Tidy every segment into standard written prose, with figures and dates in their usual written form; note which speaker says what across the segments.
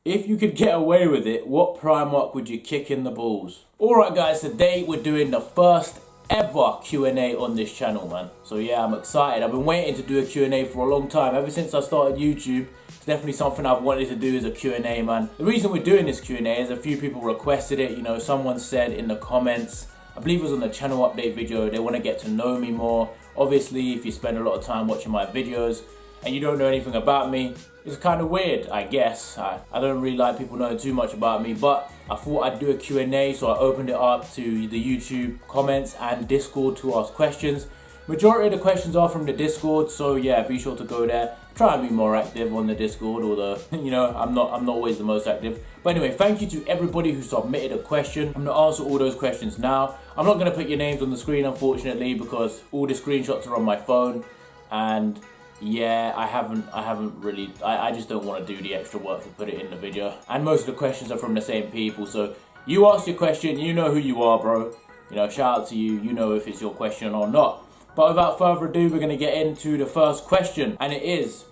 Speaker 1: If you could get away with it, what Primarch would you kick in the balls? Alright guys, today we're doing the first ever Q&A on this channel, man. So yeah, I'm excited. I've been waiting to do a Q&A for a long time. Ever since I started YouTube, it's definitely something I've wanted to do, is a Q&A, man. The reason we're doing this Q&A is a few people requested it. You know, someone said in the comments, I believe it was on the channel update video, they want to get to know me more. Obviously, if you spend a lot of time watching my videos and you don't know anything about me, it's kind of weird, I guess. I don't really like people knowing too much about me, but I thought I'd do a Q&A, so I opened it up to the YouTube comments and Discord to ask questions. Majority of the questions are from the Discord, so yeah, be sure to go there. Try and be more active on the Discord, although, you know, I'm not always the most active. But anyway, thank you to everybody who submitted a question. I'm gonna answer all those questions now. I'm not gonna put your names on the screen, unfortunately, because all the screenshots are on my phone, and yeah, I haven't really, I just don't want to do the extra work to put it in the video. And most of the questions are from the same people, so you ask your question, you know who you are, bro. You know, shout out to you, you know if it's your question or not. But without further ado, we're going to get into the first question, and it is,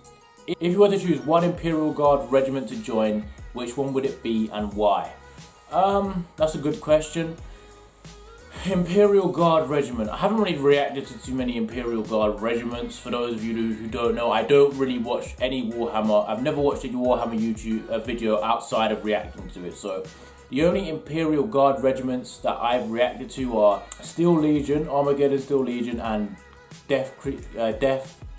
Speaker 1: if you were to choose one Imperial Guard regiment to join, which one would it be and why? That's a good question. Imperial Guard regiment. I haven't really reacted to too many Imperial Guard regiments. For those of you who don't know, I don't really watch any Warhammer. I've never watched any Warhammer YouTube video outside of reacting to it. So the only Imperial Guard regiments that I've reacted to are Steel Legion, Armageddon Steel Legion, and Death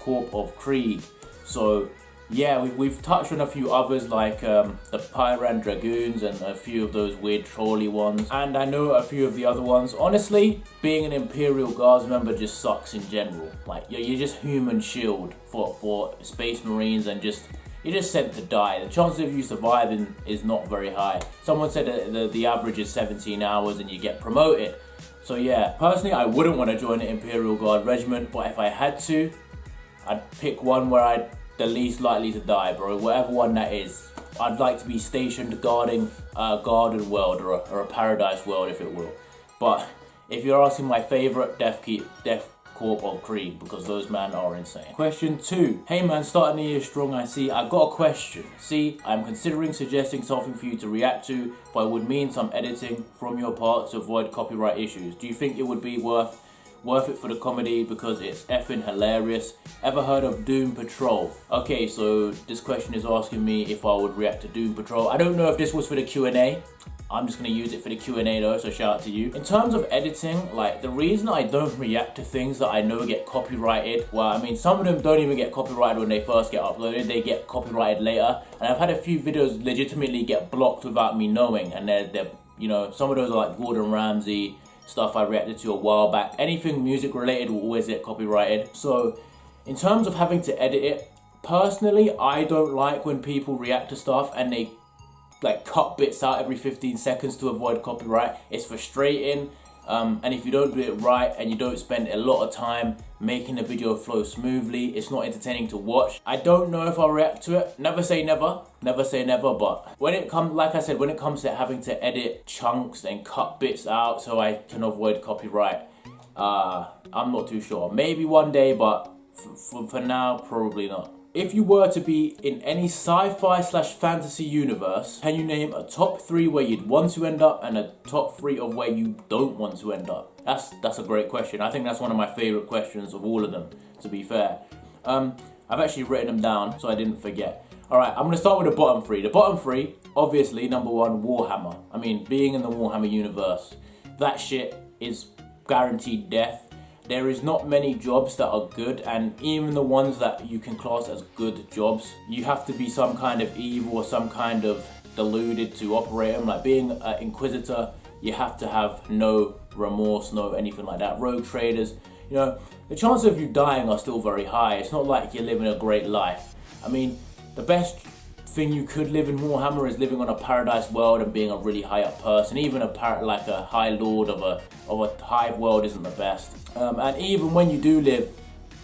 Speaker 1: Corps of Krieg. So yeah, we've touched on a few others like the Pyran Dragoons and a few of those weird trolley ones. And I know a few of the other ones. Honestly, being an Imperial Guards member just sucks in general. Like, you're just human shield for Space Marines, and you're just sent to die. The chances of you surviving is not very high. Someone said that the average is 17 hours and you get promoted. So yeah, personally I wouldn't want to join an Imperial Guard regiment, but if I had to, I'd pick one where I'd the least likely to die, bro. Whatever one that is. I'd like to be stationed guarding a garden world or a paradise world, if it will. But if you're asking my favourite, Death Corps of Krieg, because those men are insane. Question 2. Hey man, starting the year strong, I see. I got a question. See, I'm considering suggesting something for you to react to, but it would mean some editing from your part to avoid copyright issues. Do you think it would be worth it for the comedy because it's effing hilarious? Ever heard of Doom Patrol? Okay, so this question is asking me if I would react to Doom Patrol. I don't know if this was for the Q&A. I'm just going to use it for the Q&A though, so shout out to you. In terms of editing, like, the reason I don't react to things that I know get copyrighted, well, I mean, some of them don't even get copyrighted when they first get uploaded, they get copyrighted later. And I've had a few videos legitimately get blocked without me knowing, and they're you know, some of those are like Gordon Ramsay, stuff I reacted to a while back. Anything music related will always get copyrighted. So in terms of having to edit it, personally, I don't like when people react to stuff and they like cut bits out every 15 seconds to avoid copyright. It's frustrating. And if you don't do it right and you don't spend a lot of time making the video flow smoothly, it's not entertaining to watch. I don't know if I'll react to it. Never say never. Never say never, but when it comes, like I said, when it comes to having to edit chunks and cut bits out so I can avoid copyright, I'm not too sure. Maybe one day, but for now, probably not. If you were to be in any sci-fi/fantasy universe, can you name a top 3 where you'd want to end up and a top 3 of where you don't want to end up? That's a great question. I think that's one of my favorite questions of all of them, to be fair. I've actually written them down so I didn't forget. Alright, I'm going to start with the bottom 3. The bottom 3, obviously, number 1, Warhammer. I mean, being in the Warhammer universe, that shit is guaranteed death. There is not many jobs that are good, and even the ones that you can class as good jobs, you have to be some kind of evil or some kind of deluded to operate them. Like being an Inquisitor, you have to have no remorse, no anything like that. Rogue traders, you know, the chances of you dying are still very high. It's not like you're living a great life. I mean, the best thing you could live in Warhammer is living on a paradise world and being a really high up person. Even like a high lord of a hive world isn't the best. And even when you do live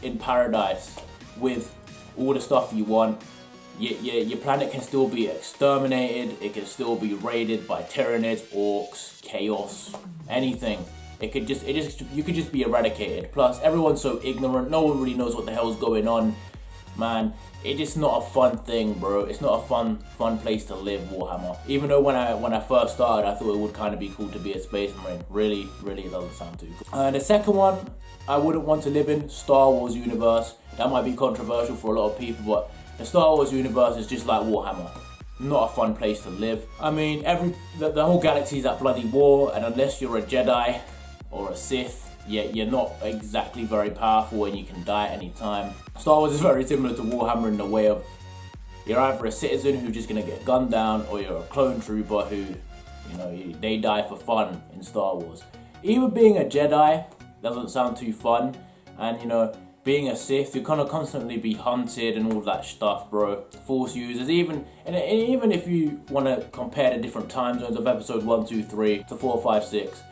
Speaker 1: in paradise with all the stuff you want, your planet can still be exterminated. It can still be raided by Tyranids, orcs, chaos, anything. You could just be eradicated. Plus, everyone's so ignorant. No one really knows what the hell's going on. man, it's just not a fun thing, bro. It's not a fun place to live, Warhammer. Even though when I first started, I thought it would kind of be cool to be a Space Marine. Really, it doesn't sound too cool. The second one, I wouldn't want to live in Star Wars universe. That might be controversial for a lot of people, but the Star Wars universe is just like Warhammer. Not a fun place to live. I mean, the whole galaxy is at bloody war, and unless you're a Jedi or a Sith, you're not exactly very powerful and you can die at any time. Star Wars is very similar to Warhammer in the way of you're either a citizen who's just gonna get gunned down, or you're a clone trooper who, they die for fun in Star Wars. Even being a Jedi doesn't sound too fun, and being a Sith, you kind of constantly be hunted and all that stuff, bro. Force users, even if you want to compare the different time zones of episode 1, 2, 3 to 4, 5, 6.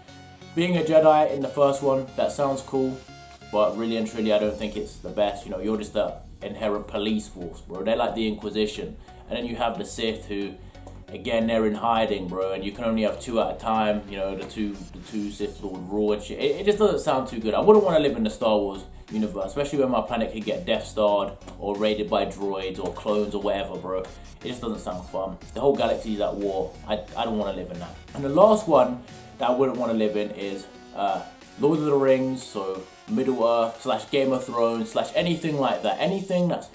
Speaker 1: Being a Jedi in the first one, that sounds cool, but really and truly, I don't think it's the best. You're just the inherent police force, bro. They're like the Inquisition, and then you have the Sith, who, again, they're in hiding, bro, and you can only have 2 at a time. The two Sith Lord rule and shit. It just doesn't sound too good. I wouldn't want to live in the Star Wars universe, especially when my planet could get Death Starred or raided by droids or clones or whatever, bro. It just doesn't sound fun. The whole galaxy is at war. I don't want to live in that. And the last one that I wouldn't want to live in is Lord of the Rings, so Middle Earth / Game of Thrones / anything like that. Anything that's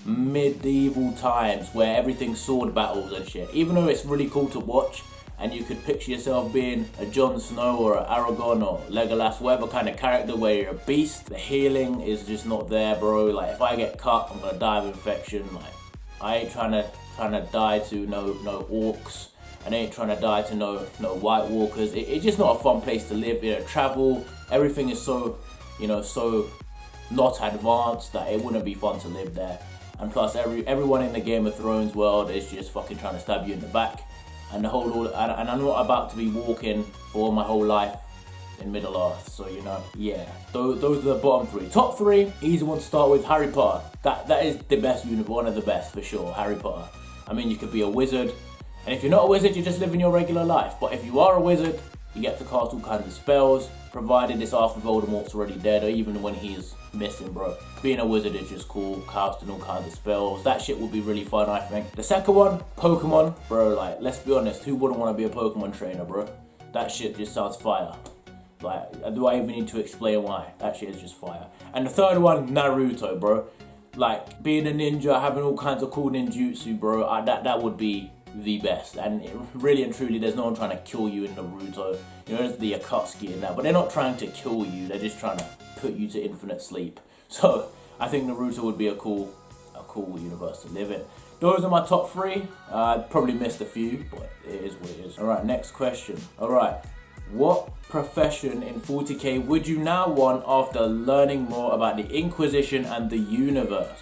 Speaker 1: medieval times where everything's sword battles and shit. Even though it's really cool to watch, and you could picture yourself being a Jon Snow or an Aragorn or Legolas, whatever kind of character where you're a beast, the healing is just not there, bro. Like, if I get cut, I'm gonna die of infection. Like, I ain't trying to die to no orcs, and I ain't trying to die to no White Walkers. It's just not a fun place to live. Travel, everything is so not advanced that it wouldn't be fun to live there. And plus, everyone in the Game of Thrones world is just fucking trying to stab you in the back. And and I'm not about to be walking for my whole life in Middle Earth, so yeah. Those are the bottom 3. Top 3, easy one to start with, Harry Potter. That is the best universe, one of the best for sure, Harry Potter. I mean, you could be a wizard, and if you're not a wizard, you're just living your regular life. But if you are a wizard, you get to cast all kinds of spells, provided it's after Voldemort's already dead, or even when he's missing, bro. Being a wizard is just cool, casting all kinds of spells. That shit would be really fun, I think. The second one, Pokemon. Bro, like, let's be honest, who wouldn't want to be a Pokemon trainer, bro? That shit just sounds fire. Like, do I even need to explain why? That shit is just fire. And the third one, Naruto, bro. Like, being a ninja, having all kinds of cool ninjutsu, bro, that would be the best. And really and truly, there's no one trying to kill you in Naruto. There's the Akatsuki and that, but they're not trying to kill you. They're just trying to put you to infinite sleep. So I think Naruto would be a cool universe to live in. Those are my top 3. I probably missed a few, but it is what it is. All right, next question. All right, what profession in 40k would you now want after learning more about the Inquisition and the universe?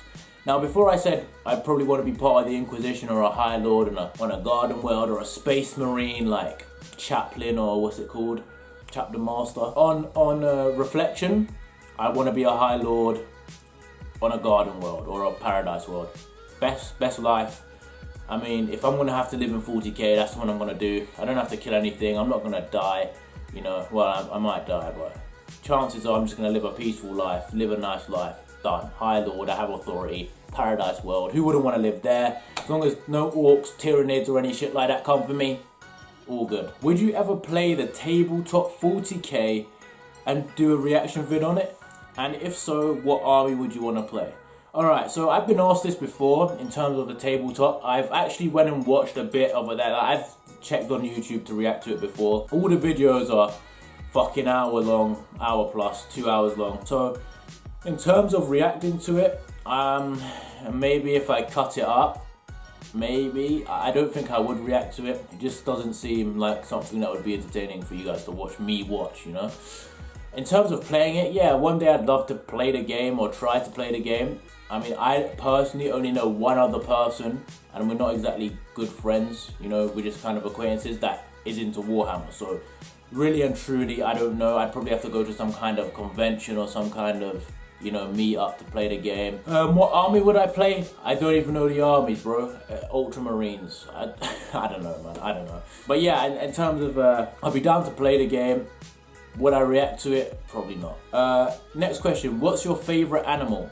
Speaker 1: Now, before I said I'd probably want to be part of the Inquisition or a High Lord on a Garden World or a Space Marine like Chaplain or what's it called? Chapter Master. On reflection, I want to be a High Lord on a Garden World or a Paradise World. Best life. I mean, if I'm going to have to live in 40k, that's what I'm going to do. I don't have to kill anything. I'm not going to die. Well, I might die, but chances are I'm just going to live a peaceful life, live a nice life. Done. High Lord, I have authority. Paradise World. Who wouldn't want to live there? As long as no orcs, tyrannids, or any shit like that come for me, all good. Would you ever play the tabletop 40k and do a reaction vid on it? And if so, what army would you want to play? Alright, so I've been asked this before in terms of the tabletop. I've actually went and watched a bit of that. I've checked on YouTube to react to it before. All the videos are fucking hour long, hour plus, 2 hours long. So in terms of reacting to it, maybe if I cut it up, maybe. I don't think I would react to it. It just doesn't seem like something that would be entertaining for you guys to watch me watch, In terms of playing it, yeah, one day I'd love to play the game or try to play the game. I mean, I personally only know one other person, and we're not exactly good friends, we're just kind of acquaintances that is into Warhammer. So really and truly, I don't know. I'd probably have to go to some kind of convention or some kind of meet up to play the game. What army would I play? I don't even know the armies, bro. Ultramarines. I don't know, man. I don't know. But yeah, in terms of, I'll be down to play the game. Would I react to it? Probably not. Next question. What's your favorite animal?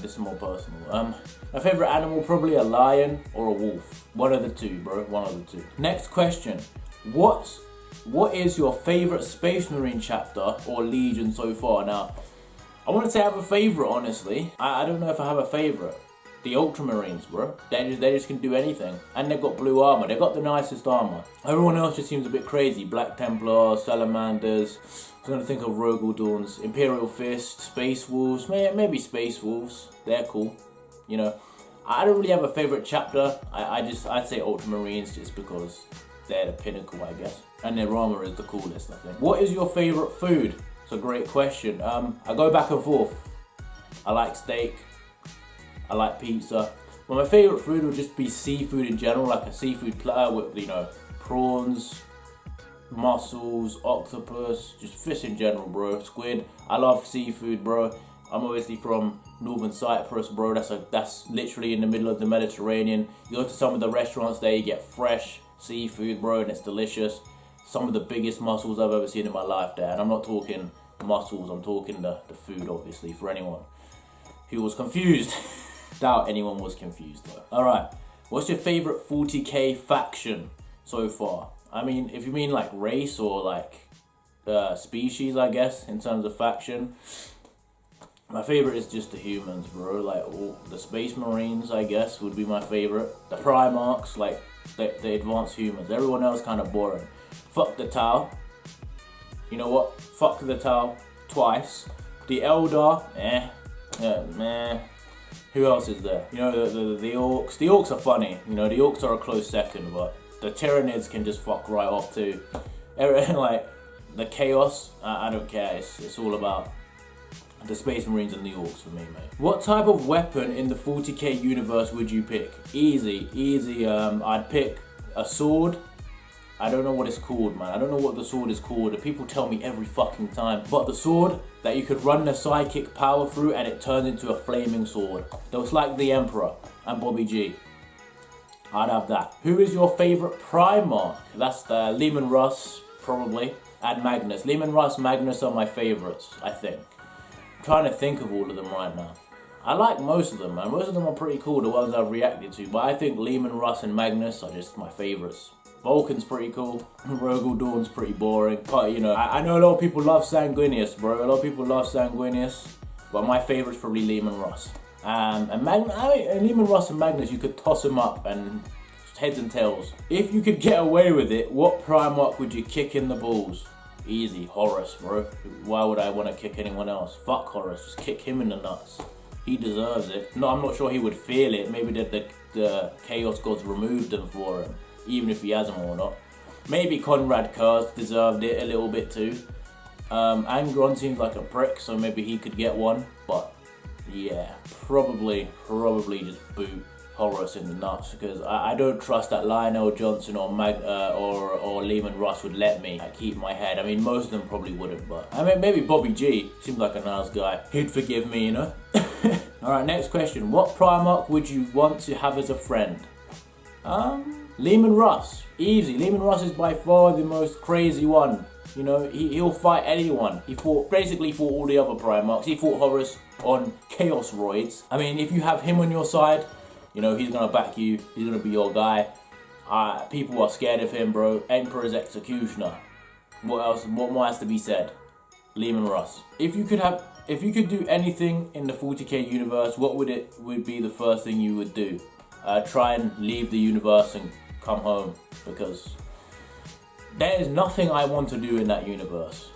Speaker 1: This is more personal. My favorite animal, probably a lion or a wolf. One of the two, bro. One of the two. Next question. What is your favorite Space Marine chapter or Legion so far? Now, I wouldn't say I have a favorite, honestly. I don't know if I have a favorite. The Ultramarines, bro. They just can do anything. And they've got blue armor. They've got the nicest armor. Everyone else just seems a bit crazy. Black Templars, Salamanders. I was going to think of Rogal Dawns, Imperial Fist, Space Wolves. Maybe Space Wolves. They're cool. You know, I don't really have a favorite chapter. I'd say Ultramarines just because they're the pinnacle, I guess. And their armor is the coolest, I think. What is your favorite food? It's a great question. I go back and forth. I like steak. I like pizza. Well, my favorite food would just be seafood in general, like a seafood platter with, you know, prawns, mussels, octopus, just fish in general, bro. Squid. I love seafood, bro. I'm obviously from Northern Cyprus, bro. That's literally in the middle of the Mediterranean. You go to some of the restaurants there, you get fresh seafood, bro, and it's delicious. Some of the biggest mussels I've ever seen in my life there. And I'm not talking mussels, I'm talking the food, obviously, for anyone who was confused. Doubt anyone was confused though. Alright, what's your favorite 40k faction so far? I mean, if you mean like race or like species, I guess, in terms of faction, my favorite is just the humans, bro. Like all the Space Marines, I guess, would be my favorite. The Primarchs, like the advanced humans. Everyone else kind of boring. Fuck the Tau. You know what? Fuck the Tau twice. The Eldar, meh. Who else is there? You know, the Orcs. The Orcs are funny. You know, the Orcs are a close second, but the Tyranids can just fuck right off too. Like, the Chaos, I don't care. It's all about the Space Marines and the Orcs for me, mate. What type of weapon in the 40k universe would you pick? Easy. I'd pick a sword. I don't know what it's called, man. I don't know what the sword is called. People tell me every fucking time. But the sword that you could run the psychic power through and it turns into a flaming sword. Looks like the Emperor and Bobby G. I'd have that. Who is your favorite Primarch? That's the Leman Russ, probably, and Magnus. Leman Russ, Magnus are my favorites, I think. I'm trying to think of all of them right now. I like most of them, man. Most of them are pretty cool, the ones I've reacted to. But I think Leman Russ and Magnus are just my favorites. Vulcan's pretty cool. Rogal Dawn's pretty boring. But, you know, I know a lot of people love Sanguinius, bro. A lot of people love Sanguinius. But my favourite's probably Leman Russ. And Leman Russ and Magnus, you could toss them up and heads and tails. If you could get away with it, what Primarch would you kick in the balls? Easy, Horus, bro. Why would I want to kick anyone else? Fuck Horus, just kick him in the nuts. He deserves it. No, I'm not sure he would feel it. Maybe the Chaos Gods removed them for him, even if he has them or not. Maybe Conrad Kurz deserved it a little bit too. Angron seems like a prick, so maybe he could get one. But yeah, probably just boot Horus in the nuts, because I don't trust that Lionel Johnson or Leman Russ would let me keep my head. I mean, most of them probably wouldn't, but I mean, maybe Bobby G seems like a nice guy. He'd forgive me, you know. Alright, next question. What Primarch would you want to have as a friend? Leman Russ. Easy. Leman Russ is by far the most crazy one. You know, he'll fight anyone. He basically fought all the other Primarchs. He fought Horus on Chaos Roids. I mean, if you have him on your side, you know, he's gonna back you. He's gonna be your guy. People are scared of him, bro. Emperor's Executioner. What else? What more has to be said? Leman Russ. If you could do anything in the 40k universe, what would be the first thing you would do? Try and leave the universe and come home, because there is nothing I want to do in that universe.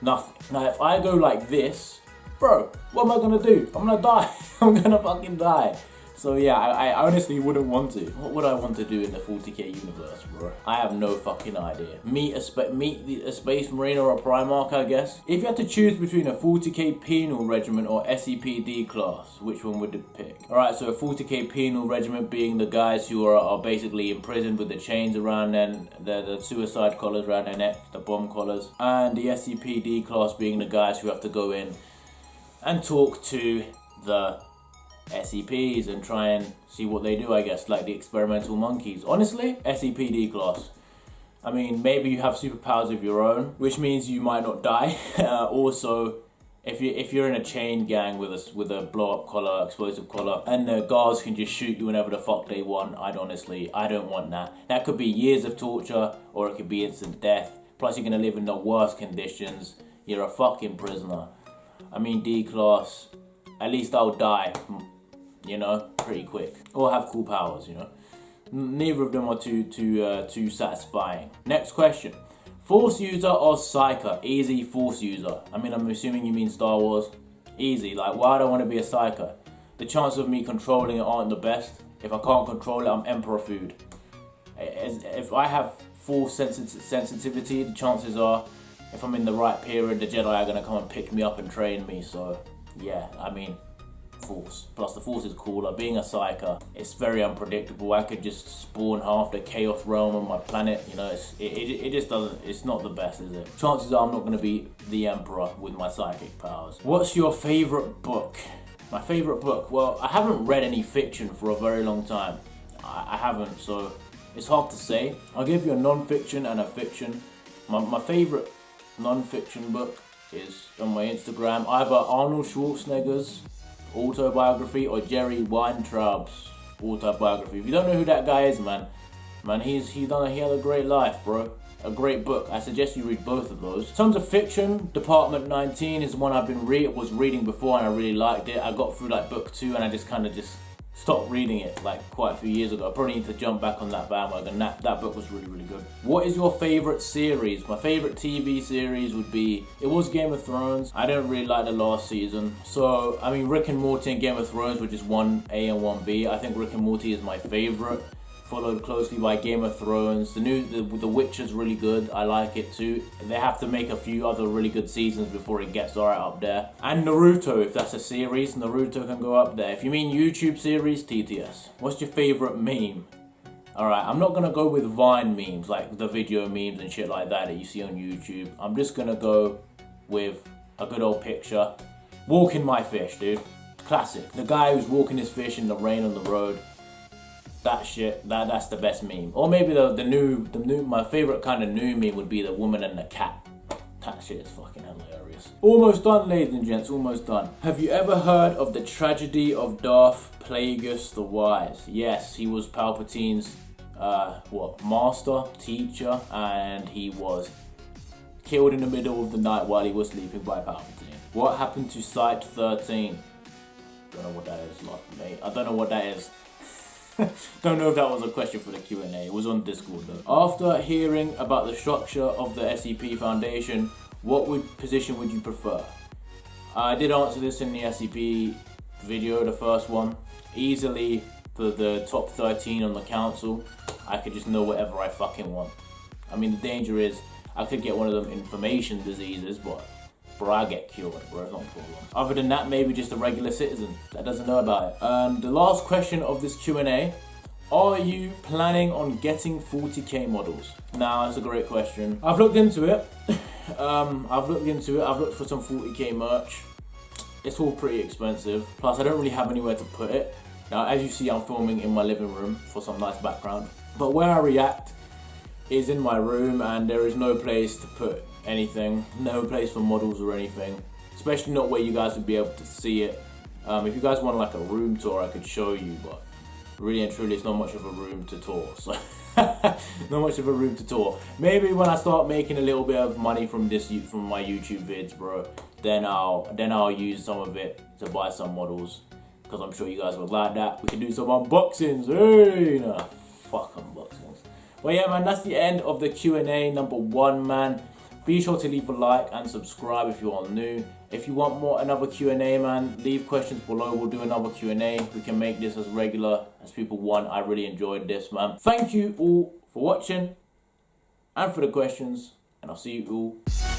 Speaker 1: Nothing. Now, if I go like this, bro, what am I gonna do? I'm gonna die. I'm gonna fucking die. So yeah, I honestly wouldn't want to. What would I want to do in the 40k universe, bro? I have no fucking idea. Meet a Space Marine or a Primarch, I guess. If you had to choose between a 40k penal regiment or SCPD class, which one would you pick? Alright, so a 40k penal regiment being the guys who are basically imprisoned with the chains around the suicide collars around their neck, the bomb collars. And the SCPD class being the guys who have to go in and talk to the SCPs and try and see what they do, I guess, like the experimental monkeys. Honestly, SCPD class. I mean, maybe you have superpowers of your own, which means you might not die. Also, if you're in a chain gang with a blow up collar, explosive collar, and the guards can just shoot you whenever the fuck they want, I don't want that. That could be years of torture, or it could be instant death. Plus, you're gonna live in the worst conditions. You're a fucking prisoner. I mean, D-class. At least I'll die, you know, pretty quick, or have cool powers, you know. Neither of them are too satisfying. Next question. Force user or psyker? Easy force user. I mean, I'm assuming you mean Star Wars. Easy. Like, why do I want to be a psyker? The chances of me controlling it aren't the best. If I can't control it, I'm emperor food. If I have full sensitivity, the chances are, if I'm in the right period, the Jedi are going to come and pick me up and train me. So, yeah, I mean, Force. Plus, the Force is cooler. Being a psyker, it's very unpredictable. I could just spawn half the Chaos Realm on my planet. You know, it just doesn't, it's not the best, is it? Chances are I'm not going to be the Emperor with my psychic powers. What's your favourite book? My favourite book? Well, I haven't read any fiction for a very long time. I haven't, so it's hard to say. I'll give you a non-fiction and a fiction. My favourite non-fiction book is on my Instagram, either Arnold Schwarzenegger's autobiography or Jerry Weintraub's autobiography. If you don't know who that guy is, man, he had a great life, bro. A great book. I suggest you read both of those. In terms of fiction, Department 19 is one I've been reading before, and I really liked it. I got through like book 2 and I just kind of stopped reading it like quite a few years ago. I probably need to jump back on that bandwagon. That book was really, really good. What is your favourite series? My favourite TV series would be, it was Game of Thrones. I don't really like the last season. So, I mean, Rick and Morty and Game of Thrones were just 1A and 1B. I think Rick and Morty is my favourite, followed closely by Game of Thrones. The Witcher's really good. I like it too. They have to make a few other really good seasons before it gets right up there. And Naruto, if that's a series, Naruto can go up there. If you mean YouTube series, TTS. What's your favorite meme? Alright, I'm not gonna go with Vine memes, like the video memes and shit like that you see on YouTube. I'm just gonna go with a good old picture. Walking my fish, dude. Classic. The guy who's walking his fish in the rain on the road. That shit, that's the best meme. Or maybe the new, my favorite kind of new meme would be the woman and the cat. That shit is fucking hilarious. Almost done, ladies and gents, almost done. Have you ever heard of the tragedy of Darth Plagueis the Wise? Yes, he was Palpatine's, master, teacher, and he was killed in the middle of the night while he was sleeping by Palpatine. What happened to Site 13? Don't know what that is, mate. I don't know what that is. Don't know if that was a question for the Q&A. It was on Discord though. After hearing about the structure of the SCP Foundation, what position would you prefer? I did answer this in the SCP video, the first one. Easily for the top 13 on the council. I could just know whatever I fucking want. I mean, the danger is I could get one of them information diseases, but bro, I get cured, bro, it's not a problem. Other than that, maybe just a regular citizen that doesn't know about it. And the last question of this Q&A, are you planning on getting 40k models? Now, that's a great question. I've looked into it. I've looked for some 40k merch. It's all pretty expensive. Plus, I don't really have anywhere to put it. Now, as you see, I'm filming in my living room for some nice background. But where I react is in my room, and there is no place to put anything, no place for models or anything, especially not where you guys would be able to see it. If you guys want like a room tour, I could show you, but really and truly it's not much of a room to tour, so not much of a room to tour. Maybe when I start making a little bit of money from my YouTube vids, bro, then I'll use some of it to buy some models, because I'm sure you guys would like that. We can do some unboxings. Hey, nah, fuck unboxings. But yeah, man, that's the end of the Q&A number 1, man. Be sure to leave a like and subscribe if you are new. If you want another Q&A, man, leave questions below. We'll do another Q&A. We can make this as regular as people want. I really enjoyed this, man. Thank you all for watching and for the questions, and I'll see you all